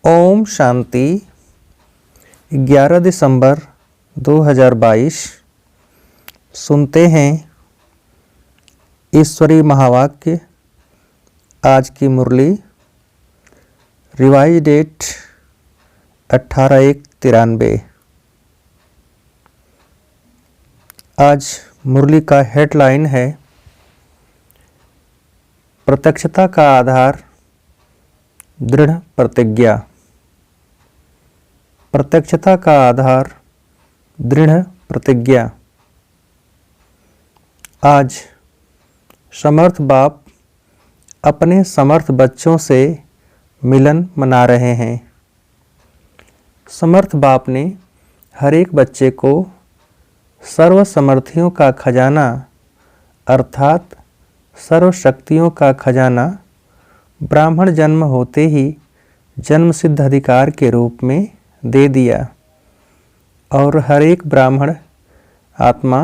ओम शांति। 11 दिसंबर 2022 सुनते हैं ईश्वरीय महावाक्य। आज की मुरली रिवाइज डेट 18/1/93। आज मुरली का हेडलाइन है प्रत्यक्षता का आधार दृढ़ प्रतिज्ञा। प्रत्यक्षता का आधार दृढ़ प्रतिज्ञा। आज समर्थ बाप अपने समर्थ बच्चों से मिलन मना रहे हैं। समर्थ बाप ने हर एक बच्चे को सर्व समर्थियों का खजाना अर्थात सर्व शक्तियों का खजाना ब्राह्मण जन्म होते ही जन्म सिद्ध अधिकार के रूप में दे दिया और हर एक ब्राह्मण आत्मा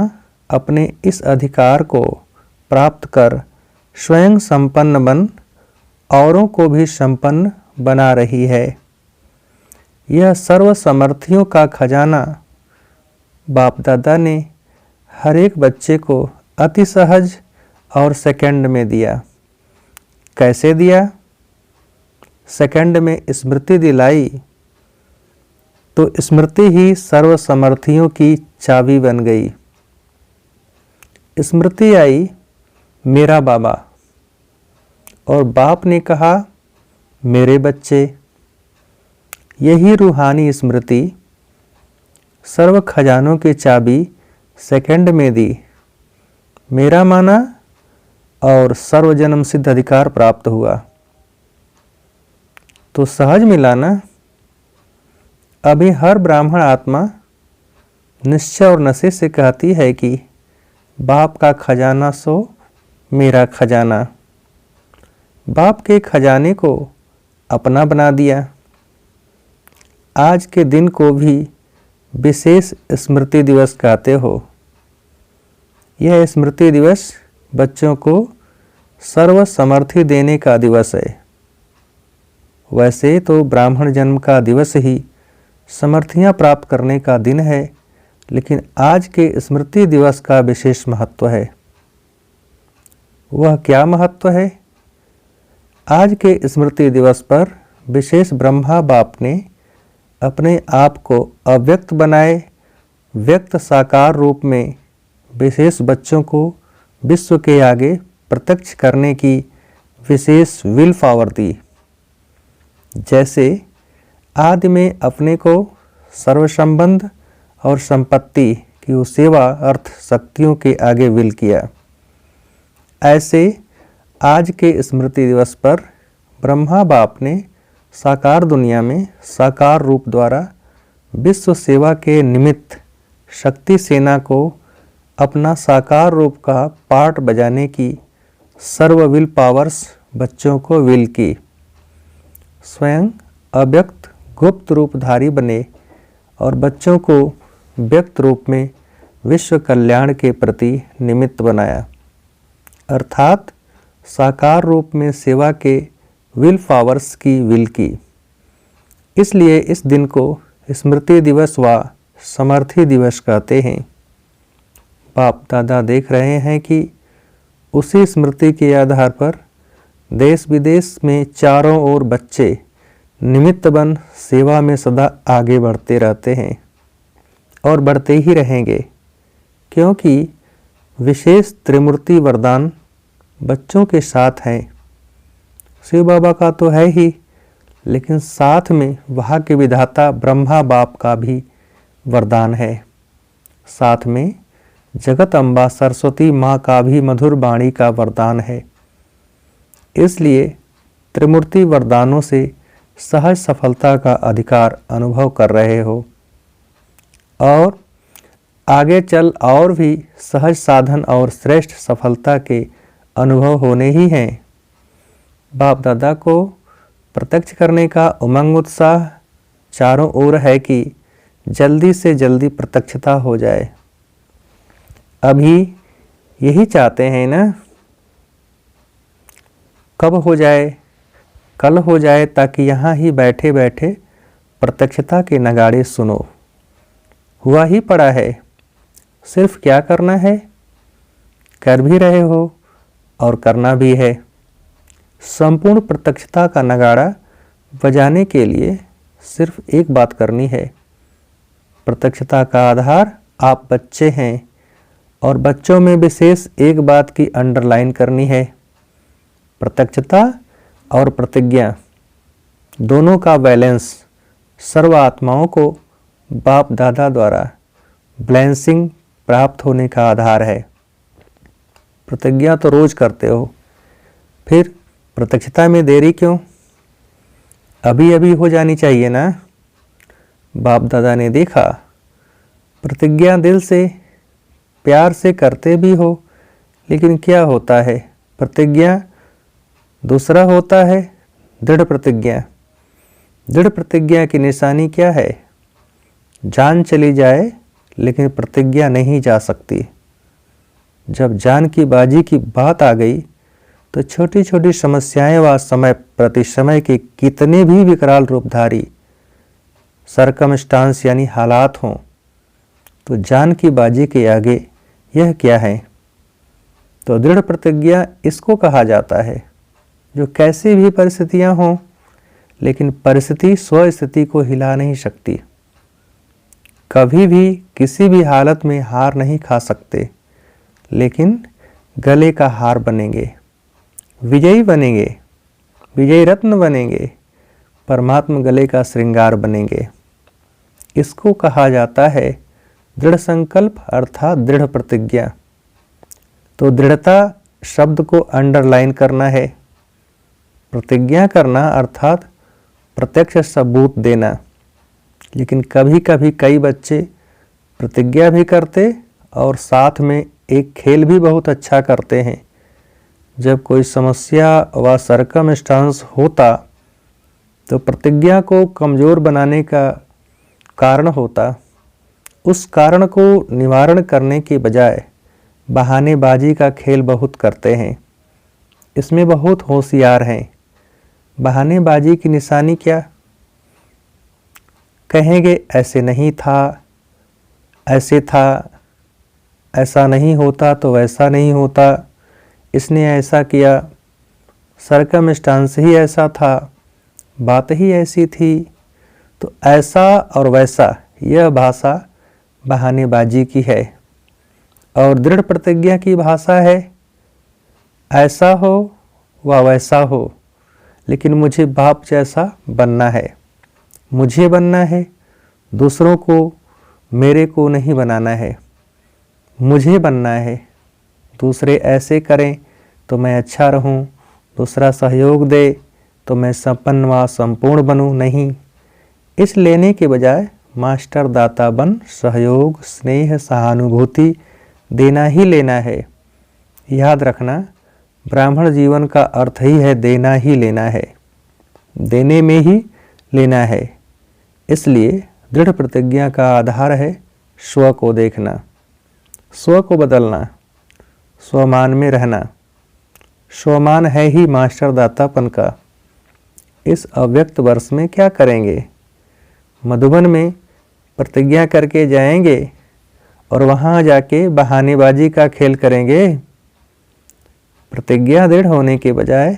अपने इस अधिकार को प्राप्त कर स्वयं संपन्न बन औरों को भी संपन्न बना रही है। यह सर्व समर्थियों का खजाना बाप दादा ने हर एक बच्चे को अति सहज और सेकंड में दिया। कैसे दिया? सेकंड में स्मृति दिलाई तो स्मृति ही सर्व समर्थियों की चाबी बन गई। स्मृति आई मेरा बाबा और बाप ने कहा मेरे बच्चे। यही रूहानी स्मृति सर्व खजानों की चाबी सेकंड में दी। मेरा माना और सर्व जन्म सिद्ध अधिकार प्राप्त हुआ तो सहज मिला ना। अभी हर ब्राह्मण आत्मा निश्चय और नशे से कहती है कि बाप का खजाना सो मेरा खजाना। बाप के खजाने को अपना बना दिया। आज के दिन को भी विशेष स्मृति दिवस कहते हो। यह स्मृति दिवस बच्चों को सर्व समर्थी देने का दिवस है। वैसे तो ब्राह्मण जन्म का दिवस ही समर्थियां प्राप्त करने का दिन है, लेकिन आज के स्मृति दिवस का विशेष महत्व है। वह क्या महत्व है? आज के स्मृति दिवस पर विशेष ब्रह्मा बाप ने अपने आप को अव्यक्त बनाए व्यक्त साकार रूप में विशेष बच्चों को विश्व के आगे प्रत्यक्ष करने की विशेष विल पावर दी। जैसे आदि में अपने को सर्वसंबंध और संपत्ति की सेवा अर्थ शक्तियों के आगे विल किया, ऐसे आज के स्मृति दिवस पर ब्रह्मा बाप ने साकार दुनिया में साकार रूप द्वारा विश्व सेवा के निमित्त शक्ति सेना को अपना साकार रूप का पार्ट बजाने की सर्व विल पावर्स बच्चों को विल की। स्वयं अव्यक्त गुप्त रूपधारी बने और बच्चों को व्यक्त रूप में विश्व कल्याण के प्रति निमित्त बनाया, अर्थात साकार रूप में सेवा के विल पावर्स की विल की। इसलिए इस दिन को स्मृति दिवस व समर्थी दिवस कहते हैं। बाप दादा देख रहे हैं कि उसी स्मृति के आधार पर देश विदेश में चारों ओर बच्चे निमित्त बन सेवा में सदा आगे बढ़ते रहते हैं और बढ़ते ही रहेंगे, क्योंकि विशेष त्रिमूर्ति वरदान बच्चों के साथ हैं। शिव बाबा का तो है ही, लेकिन साथ में वहाँ के विधाता ब्रह्मा बाप का भी वरदान है। साथ में जगत अम्बा सरस्वती माँ का भी मधुर वाणी का वरदान है। इसलिए त्रिमूर्ति वरदानों से सहज सफलता का अधिकार अनुभव कर रहे हो और आगे चल और भी सहज साधन और श्रेष्ठ सफलता के अनुभव होने ही हैं। बाप दादा को प्रत्यक्ष करने का उमंग उत्साह चारों ओर है कि जल्दी से जल्दी प्रत्यक्षता हो जाए। अभी यही चाहते हैं ना, कब हो जाए कल हो जाए ताकि यहाँ ही बैठे बैठे प्रत्यक्षता के नगाड़े सुनो। हुआ ही पड़ा है, सिर्फ क्या करना है, कर भी रहे हो और करना भी है। संपूर्ण प्रत्यक्षता का नगाड़ा बजाने के लिए सिर्फ एक बात करनी है। प्रत्यक्षता का आधार आप बच्चे हैं और बच्चों में विशेष एक बात की अंडरलाइन करनी है। प्रत्यक्षता और प्रतिज्ञा दोनों का बैलेंस सर्व आत्माओं को बाप दादा द्वारा ब्लेंसिंग प्राप्त होने का आधार है। प्रतिज्ञा तो रोज करते हो, फिर प्रत्यक्षता में देरी क्यों? अभी अभी हो जानी चाहिए ना। बाप दादा ने देखा प्रतिज्ञा दिल से प्यार से करते भी हो, लेकिन क्या होता है, प्रतिज्ञा दूसरा होता है दृढ़ प्रतिज्ञा। दृढ़ प्रतिज्ञा की निशानी क्या है? जान चली जाए लेकिन प्रतिज्ञा नहीं जा सकती। जब जान की बाजी की बात आ गई तो छोटी छोटी समस्याएं व समय प्रति समय के कितने भी विकराल रूपधारी सरकमस्टांस यानी हालात हों, तो जान की बाजी के आगे यह क्या है? तो दृढ़ प्रतिज्ञा इसको कहा जाता है जो कैसी भी परिस्थितियां हों, लेकिन परिस्थिति स्वस्थिति को हिला नहीं सकती। कभी भी किसी भी हालत में हार नहीं खा सकते, लेकिन गले का हार बनेंगे, विजयी बनेंगे, विजयी रत्न बनेंगे, परमात्मा गले का श्रृंगार बनेंगे। इसको कहा जाता है दृढ़ संकल्प अर्थात दृढ़ प्रतिज्ञा। तो दृढ़ता शब्द को अंडरलाइन करना है। प्रतिज्ञा करना अर्थात प्रत्यक्ष सबूत देना। लेकिन कभी कभी कई बच्चे प्रतिज्ञा भी करते और साथ में एक खेल भी बहुत अच्छा करते हैं। जब कोई समस्या व सरकमस्टांस होता तो प्रतिज्ञा को कमज़ोर बनाने का कारण होता, उस कारण को निवारण करने के बजाय बहानेबाजी का खेल बहुत करते हैं। इसमें बहुत होशियार हैं। बहानेबाजी की निशानी क्या? कहेंगे ऐसे नहीं था, ऐसे था, ऐसा नहीं होता तो वैसा नहीं होता, इसने ऐसा किया, सरकमस्टांस ही ऐसा था, बात ही ऐसी थी। तो ऐसा और वैसा यह भाषा बहानेबाजी की है और दृढ़ प्रतिज्ञा की भाषा है ऐसा हो व वैसा हो, लेकिन मुझे बाप जैसा बनना है, मुझे बनना है, दूसरों को मेरे को नहीं बनाना है, मुझे बनना है। दूसरे ऐसे करें तो मैं अच्छा रहूं, दूसरा सहयोग दे तो मैं संपन्न व संपूर्ण बनूं, नहीं। इस लेने के बजाय मास्टर दाता बन सहयोग स्नेह सहानुभूति देना ही लेना है। याद रखना, ब्राह्मण जीवन का अर्थ ही है देना ही लेना है, देने में ही लेना है। इसलिए दृढ़ प्रतिज्ञा का आधार है स्व को देखना, स्व को बदलना, स्वमान में रहना। स्वमान है ही मास्टर दातापन का। इस अव्यक्त वर्ष में क्या करेंगे? मधुबन में प्रतिज्ञा करके जाएंगे और वहाँ जाके बहानेबाजी का खेल करेंगे। प्रतिज्ञा दृढ़ होने के बजाय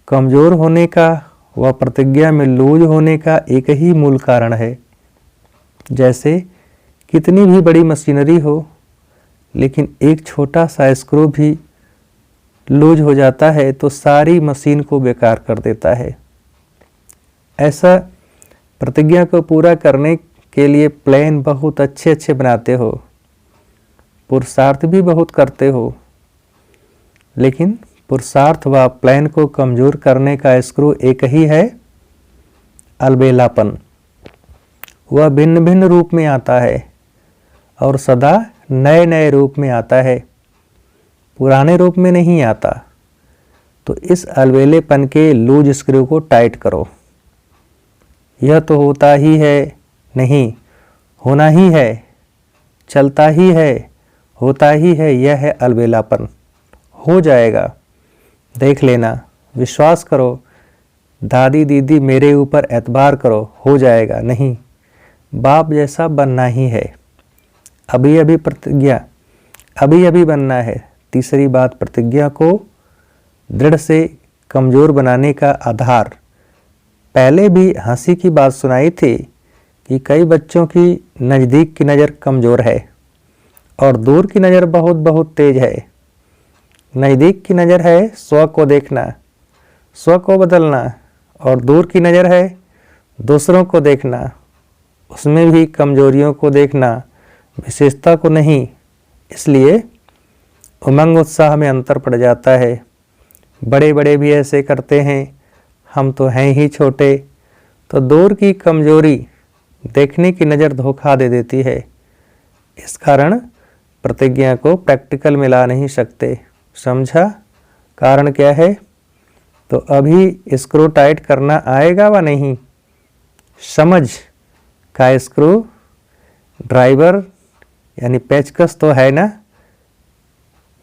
कमज़ोर होने का व प्रतिज्ञा में लूज होने का एक ही मूल कारण है। जैसे कितनी भी बड़ी मशीनरी हो, लेकिन एक छोटा सा स्क्रू भी लूज हो जाता है तो सारी मशीन को बेकार कर देता है। ऐसा प्रतिज्ञा को पूरा करने के लिए प्लान बहुत अच्छे अच्छे बनाते हो, पुरुषार्थ भी बहुत करते हो, लेकिन पुरुषार्थ व प्लान को कमज़ोर करने का स्क्रू एक ही है, अलबेलापन। वह भिन्न भिन्न रूप में आता है और सदा नए नए रूप में आता है, पुराने रूप में नहीं आता। तो इस अलबेलेपन के लूज स्क्रू को टाइट करो। यह तो होता ही है, नहीं, होना ही है, चलता ही है, होता ही है, यह है अलबेलापन। हो जाएगा, देख लेना, विश्वास करो, दादी दीदी मेरे ऊपर एतबार करो, हो जाएगा, नहीं, बाप जैसा बनना ही है। अभी अभी प्रतिज्ञा, अभी अभी बनना है। तीसरी बात, प्रतिज्ञा को दृढ़ से कमज़ोर बनाने का आधार। पहले भी हंसी की बात सुनाई थी कि कई बच्चों की नज़दीक की नज़र कमज़ोर है और दूर की नज़र बहुत बहुत तेज है। नज़दीक की नज़र है स्व को देखना, स्व को बदलना, और दूर की नज़र है दूसरों को देखना, उसमें भी कमजोरियों को देखना, विशेषता को नहीं। इसलिए उमंग उत्साह में अंतर पड़ जाता है। बड़े बड़े भी ऐसे करते हैं, हम तो हैं ही छोटे, तो दूर की कमजोरी देखने की नज़र धोखा दे देती है। इस कारण प्रतिज्ञा को प्रैक्टिकल में ला नहीं सकते। समझा? कारण क्या है? तो अभी स्क्रू टाइट करना आएगा व नहीं? समझ का स्क्रू ड्राइवर यानी पेचकस तो है ना,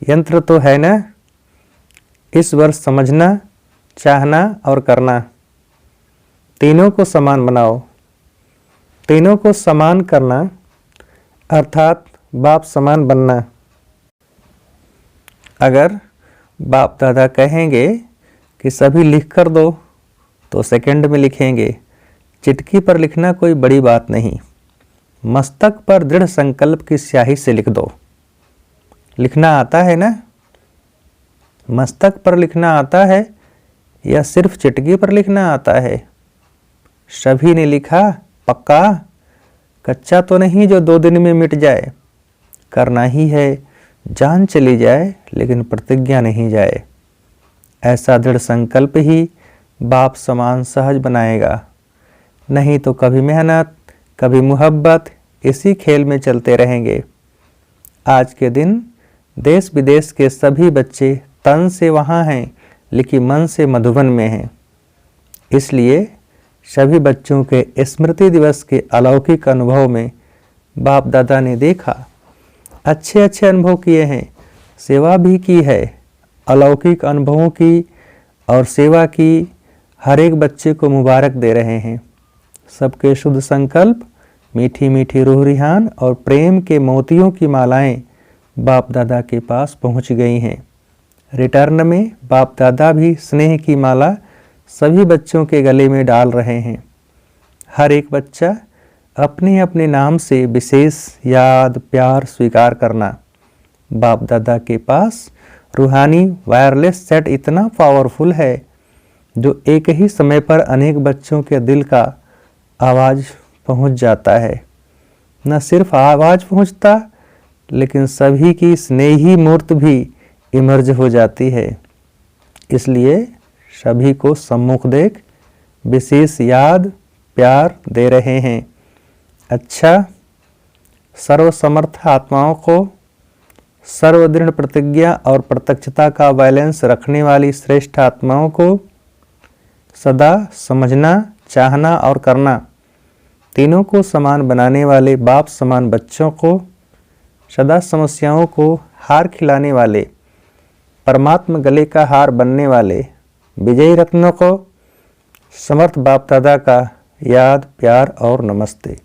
यंत्र तो है ना। इस वर्ष समझना, चाहना और करना, तीनों को समान बनाओ। तीनों को समान करना अर्थात बाप समान बनना। अगर बाप दादा कहेंगे कि सभी लिख कर दो तो सेकंड में लिखेंगे। चिटकी पर लिखना कोई बड़ी बात नहीं, मस्तक पर दृढ़ संकल्प की स्याही से लिख दो। लिखना आता है ना? मस्तक पर लिखना आता है या सिर्फ चिटकी पर लिखना आता है? सभी ने लिखा? पक्का? कच्चा तो नहीं जो 2 दिन में मिट जाए। करना ही है, जान चली जाए लेकिन प्रतिज्ञा नहीं जाए। ऐसा दृढ़ संकल्प ही बाप समान सहज बनाएगा। नहीं तो कभी मेहनत, कभी मोहब्बत, इसी खेल में चलते रहेंगे। आज के दिन देश विदेश के सभी बच्चे तन से वहाँ हैं लेकिन मन से मधुबन में हैं। इसलिए सभी बच्चों के स्मृति दिवस के अलौकिक अनुभव में बाप दादा ने देखा, अच्छे अच्छे अनुभव किए हैं, सेवा भी की है। अलौकिक अनुभवों की और सेवा की हर एक बच्चे को मुबारक दे रहे हैं। सबके शुद्ध संकल्प, मीठी मीठी रूह रिहान और प्रेम के मोतियों की मालाएं बाप दादा के पास पहुंच गई हैं। रिटर्न में बाप दादा भी स्नेह की माला सभी बच्चों के गले में डाल रहे हैं। हर एक बच्चा अपने अपने नाम से विशेष याद प्यार स्वीकार करना। बाप दादा के पास रूहानी वायरलेस सेट इतना पावरफुल है जो एक ही समय पर अनेक बच्चों के दिल का आवाज़ पहुंच जाता है। न सिर्फ आवाज़ पहुंचता लेकिन सभी की स्नेही मूर्त भी इमर्ज हो जाती है। इसलिए सभी को सम्मुख देख विशेष याद प्यार दे रहे हैं। अच्छा, सर्वसमर्थ आत्माओं को सर्वदृढ़ प्रतिज्ञा और प्रत्यक्षता का बैलेंस रखने वाली श्रेष्ठ आत्माओं को सदा समझना, चाहना और करना, तीनों को समान बनाने वाले बाप समान बच्चों को, सदा समस्याओं को हार खिलाने वाले परमात्मा गले का हार बनने वाले विजयी रत्नों को समर्थ बाप दादा का याद प्यार और नमस्ते।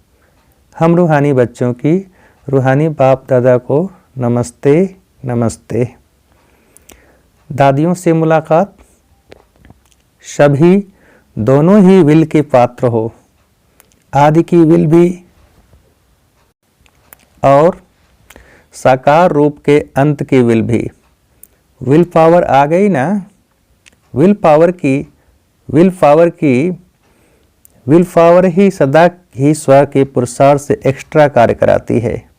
हम रूहानी बच्चों की रूहानी बाप दादा को नमस्ते नमस्ते। दादियों से मुलाकात। सभी दोनों ही विल के पात्र हो, आदि की विल भी और साकार रूप के अंत की विल भी। विल पावर आ गई ना? विल पावर ही सदा ही स्व के पुरुषार्थ से एक्स्ट्रा कार्य कराती है।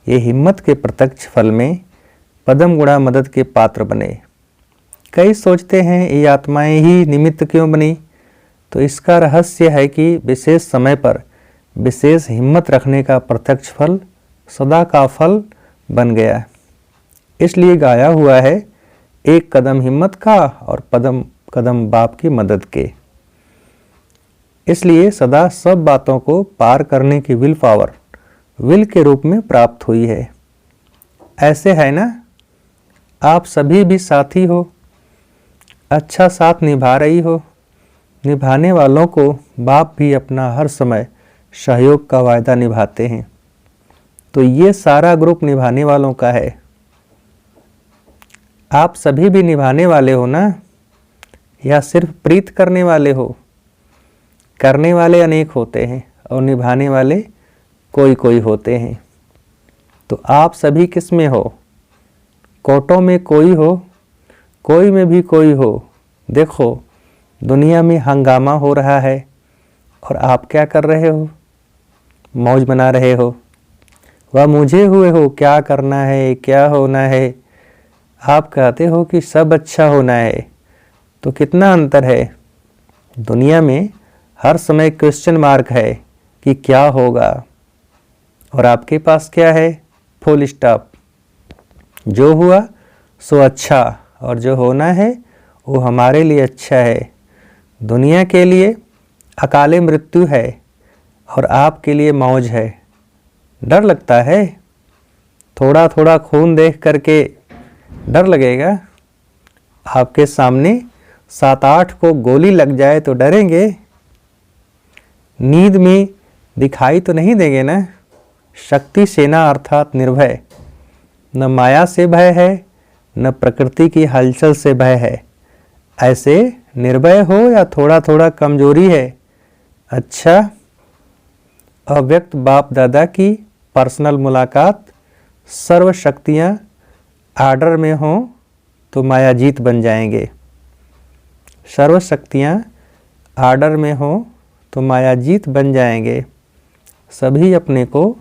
ये हिम्मत के प्रत्यक्ष फल में पदम गुणा मदद के पात्र बने। कई सोचते हैं ये आत्माएं ही निमित्त क्यों बनी? तो इसका रहस्य है कि विशेष समय पर विशेष हिम्मत रखने का प्रत्यक्ष फल सदा का फल बन गया। इसलिए गाया हुआ है, एक कदम हिम्मत का और कदम कदम बाप की मदद के। इसलिए सदा सब बातों को पार करने की विल पावर विल के रूप में प्राप्त हुई है। ऐसे है ना, आप सभी भी साथी हो, अच्छा साथ निभा रही हो, निभाने वालों को बाप भी अपना हर समय सहयोग का वायदा निभाते हैं। तो ये सारा ग्रुप निभाने वालों का है। आप सभी भी निभाने वाले हो ना, या सिर्फ प्रीत करने वाले हो? करने वाले अनेक होते हैं और निभाने वाले कोई कोई होते हैं। तो आप सभी किस में हो? कोटों में कोई हो, कोई में भी कोई हो। देखो, दुनिया में हंगामा हो रहा है और आप क्या कर रहे हो? मौज बना रहे हो। वह मुझे हुए हो क्या करना है, क्या होना है। आप कहते हो कि सब अच्छा होना है। तो कितना अंतर है। दुनिया में हर समय क्वेश्चन मार्क है कि क्या होगा, और आपके पास क्या है? Full stop. जो हुआ सो अच्छा, और जो होना है वो हमारे लिए अच्छा है। दुनिया के लिए अकाले मृत्यु है और आपके लिए मौज है। डर लगता है? थोड़ा थोड़ा खून देख करके डर लगेगा? आपके सामने 7-8 को गोली लग जाए तो डरेंगे? नींद में दिखाई तो नहीं देंगे ना? शक्ति सेना अर्थात निर्भय। न माया से भय है, न प्रकृति की हलचल से भय है। ऐसे निर्भय हो या थोड़ा थोड़ा कमजोरी है? अच्छा, अव्यक्त बाप दादा की पर्सनल मुलाकात, सर्व शक्तियाँ आर्डर में हों तो मायाजीत बन जाएंगे। सर्व शक्तियाँ आर्डर में हों तो मायाजीत बन जाएंगे। सभी अपने को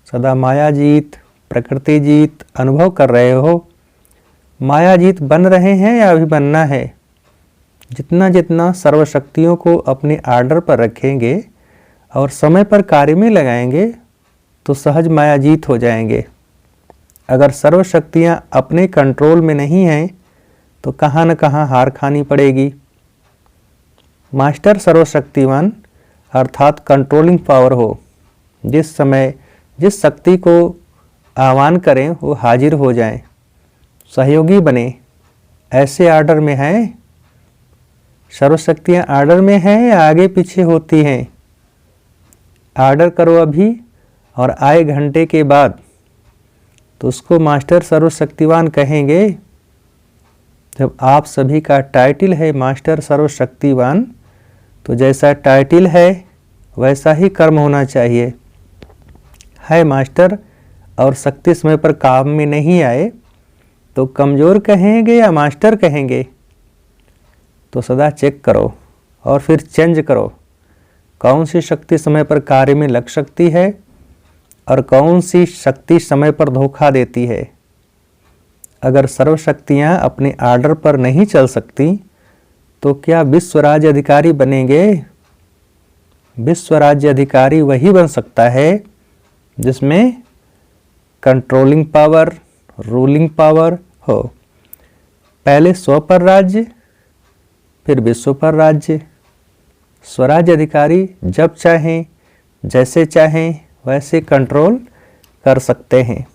सदा मायाजीत, प्रकृति जीत अनुभव कर रहे हो। मायाजीत बन रहे हैं या अभी बनना है? जितना जितना सर्वशक्तियों को अपने आर्डर पर रखेंगे और समय पर कार्य में लगाएंगे तो सहज मायाजीत हो जाएंगे। अगर सर्वशक्तियाँ अपने कंट्रोल में नहीं हैं तो कहाँ न कहाँ हार खानी पड़ेगी। मास्टर सर्वशक्तिवान अर्थात कंट्रोलिंग पावर हो। जिस समय जिस शक्ति को आह्वान करें वो हाजिर हो जाएं, सहयोगी बने। ऐसे आर्डर में हैं? सर्वशक्तियाँ आर्डर में हैं या आगे पीछे होती हैं? आर्डर करो अभी और आए घंटे के बाद तो उसको मास्टर सर्वशक्तिवान कहेंगे। जब आप सभी का टाइटल है मास्टर सर्वशक्तिवान, तो जैसा टाइटल है वैसा ही कर्म होना चाहिए। है मास्टर और शक्ति समय पर काम में नहीं आए तो कमज़ोर कहेंगे या मास्टर कहेंगे? तो सदा चेक करो और फिर चेंज करो। कौन सी शक्ति समय पर कार्य में लग सकती है और कौन सी शक्ति समय पर धोखा देती है। अगर सर्वशक्तियाँ अपने आर्डर पर नहीं चल सकती तो क्या विश्व राज्य अधिकारी बनेंगे? विश्व राज्य अधिकारी वही बन सकता है जिसमें कंट्रोलिंग पावर, रूलिंग पावर हो। पहले स्व पर राज्य, फिर विश्व पर राज्य। स्वराज्य अधिकारी जब चाहें, जैसे चाहें वैसे कंट्रोल कर सकते हैं।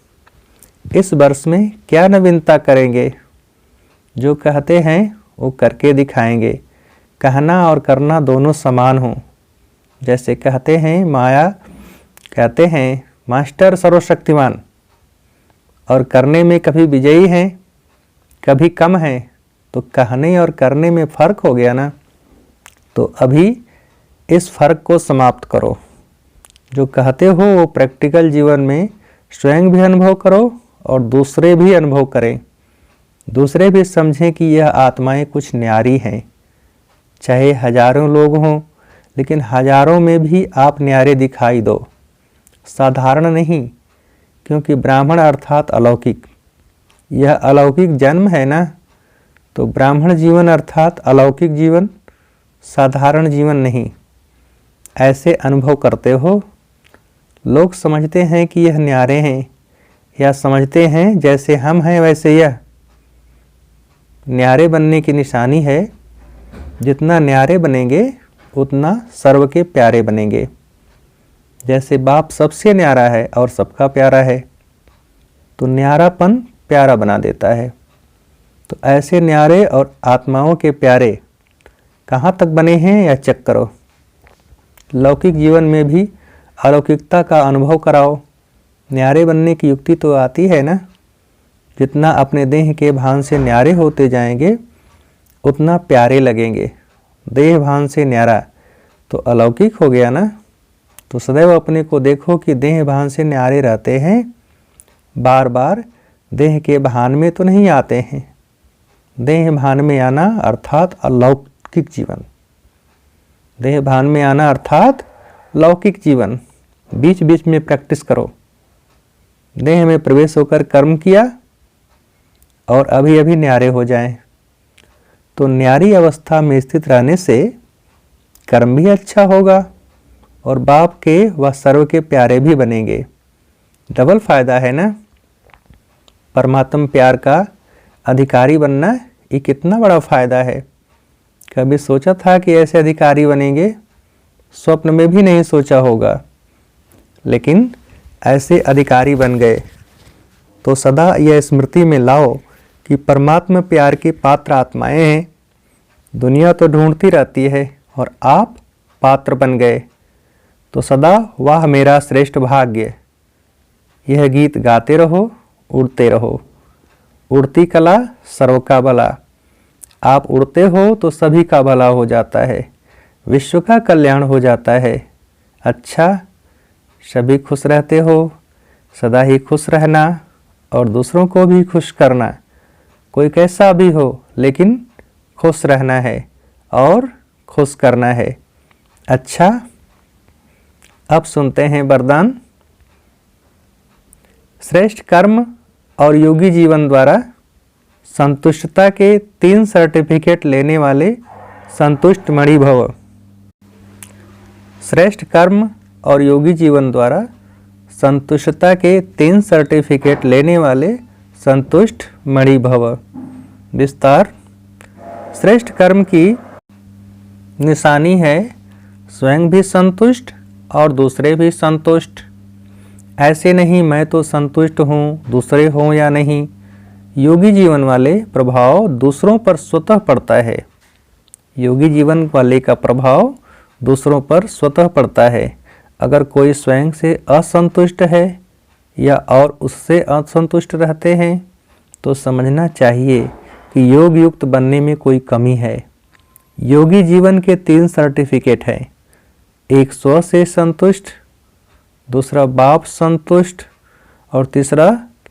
इस वर्ष में क्या नवीनता करेंगे? जो कहते हैं वो करके दिखाएंगे। कहना और करना दोनों समान हों। जैसे कहते हैं माया, कहते हैं मास्टर सर्वशक्तिमान, और करने में कभी विजयी हैं कभी कम हैं, तो कहने और करने में फ़र्क हो गया ना। तो अभी इस फ़र्क को समाप्त करो। जो कहते हो वो प्रैक्टिकल जीवन में स्वयं भी अनुभव करो और दूसरे भी अनुभव करें। दूसरे भी समझें कि यह आत्माएं कुछ न्यारी हैं। चाहे हजारों लोग हों, लेकिन हजारों में भी आप न्यारे दिखाई दो, साधारण नहीं। क्योंकि ब्राह्मण अर्थात अलौकिक, यह अलौकिक जन्म है ना। तो ब्राह्मण जीवन अर्थात अलौकिक जीवन, साधारण जीवन नहीं। ऐसे अनुभव करते हो। लोग समझते हैं कि यह न्यारे हैं, या समझते हैं जैसे हम हैं वैसे यह। न्यारे बनने की निशानी है। जितना न्यारे बनेंगे उतना सर्व के प्यारे बनेंगे। जैसे बाप सबसे न्यारा है और सबका प्यारा है, तो न्यारापन प्यारा बना देता है। तो ऐसे न्यारे और आत्माओं के प्यारे कहाँ तक बने हैं या चेक करो। लौकिक जीवन में भी अलौकिकता का अनुभव कराओ। न्यारे बनने की युक्ति तो आती है ना। जितना अपने देह के भान से न्यारे होते जाएंगे उतना प्यारे लगेंगे। देह भान से न्यारा तो अलौकिक हो गया ना। तो सदैव अपने को देखो कि देह भान से न्यारे रहते हैं, बार बार देह के भान में तो नहीं आते हैं। देह भान में आना अर्थात अलौकिक जीवन। देह भान में आना अर्थात लौकिक जीवन। बीच बीच में प्रैक्टिस करो। देह में प्रवेश होकर कर्म किया और अभी अभी न्यारे हो जाएं। तो न्यारी अवस्था में स्थित रहने से कर्म भी अच्छा होगा और बाप के व सर्व के प्यारे भी बनेंगे। डबल फायदा है ना। परमात्मा प्यार का अधिकारी बनना ये कितना बड़ा फायदा है। कभी सोचा था कि ऐसे अधिकारी बनेंगे? स्वप्न में भी नहीं सोचा होगा, लेकिन ऐसे अधिकारी बन गए। तो सदा यह स्मृति में लाओ कि परमात्मा प्यार के पात्र आत्माएं हैं। दुनिया तो ढूंढती रहती है और आप पात्र बन गए। तो सदा वाह मेरा श्रेष्ठ भाग्य, यह गीत गाते रहो, उड़ते रहो। उड़ती कला सर्व का भला। आप उड़ते हो तो सभी का भला हो जाता है, विश्व का कल्याण हो जाता है। अच्छा, सभी खुश रहते हो, सदा ही खुश रहना और दूसरों को भी खुश करना। कोई कैसा भी हो लेकिन खुश रहना है और खुश करना है। अच्छा, अब सुनते हैं वरदान। श्रेष्ठ कर्म और योगी जीवन द्वारा संतुष्टता के 3 सर्टिफिकेट लेने वाले संतुष्ट मणि भव। श्रेष्ठ कर्म और योगी जीवन द्वारा संतुष्टता के 3 सर्टिफिकेट लेने वाले संतुष्ट मणि भव। विस्तार। श्रेष्ठ कर्म की निशानी है स्वयं भी संतुष्ट और दूसरे भी संतुष्ट। ऐसे नहीं मैं तो संतुष्ट हूँ, दूसरे हों या नहीं। योगी जीवन वाले प्रभाव दूसरों पर स्वतः पड़ता है। योगी जीवन वाले का प्रभाव दूसरों पर स्वतः पड़ता है। अगर कोई स्वयं से असंतुष्ट है या और उससे असंतुष्ट रहते हैं तो समझना चाहिए कि योग युक्त बनने में कोई कमी है। योगी जीवन के 3 सर्टिफिकेट हैं। एक स्व से संतुष्ट, दूसरा बाप संतुष्ट और तीसरा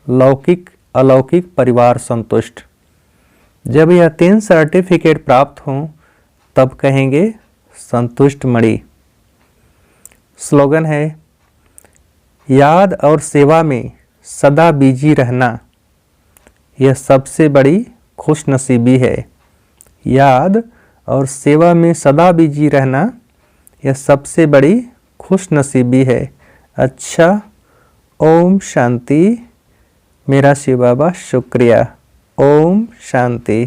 लौकिक अलौकिक परिवार संतुष्ट। जब यह 3 सर्टिफिकेट प्राप्त हों तब कहेंगे संतुष्ट मणि। स्लोगन है, याद और सेवा में सदा बिजी रहना यह सबसे बड़ी खुशनसीबी है। याद और सेवा में सदा बिजी रहना यह सबसे बड़ी खुशनसीबी है। अच्छा, ओम शांति। मेरा शिव बाबा शुक्रिया। ओम शांति।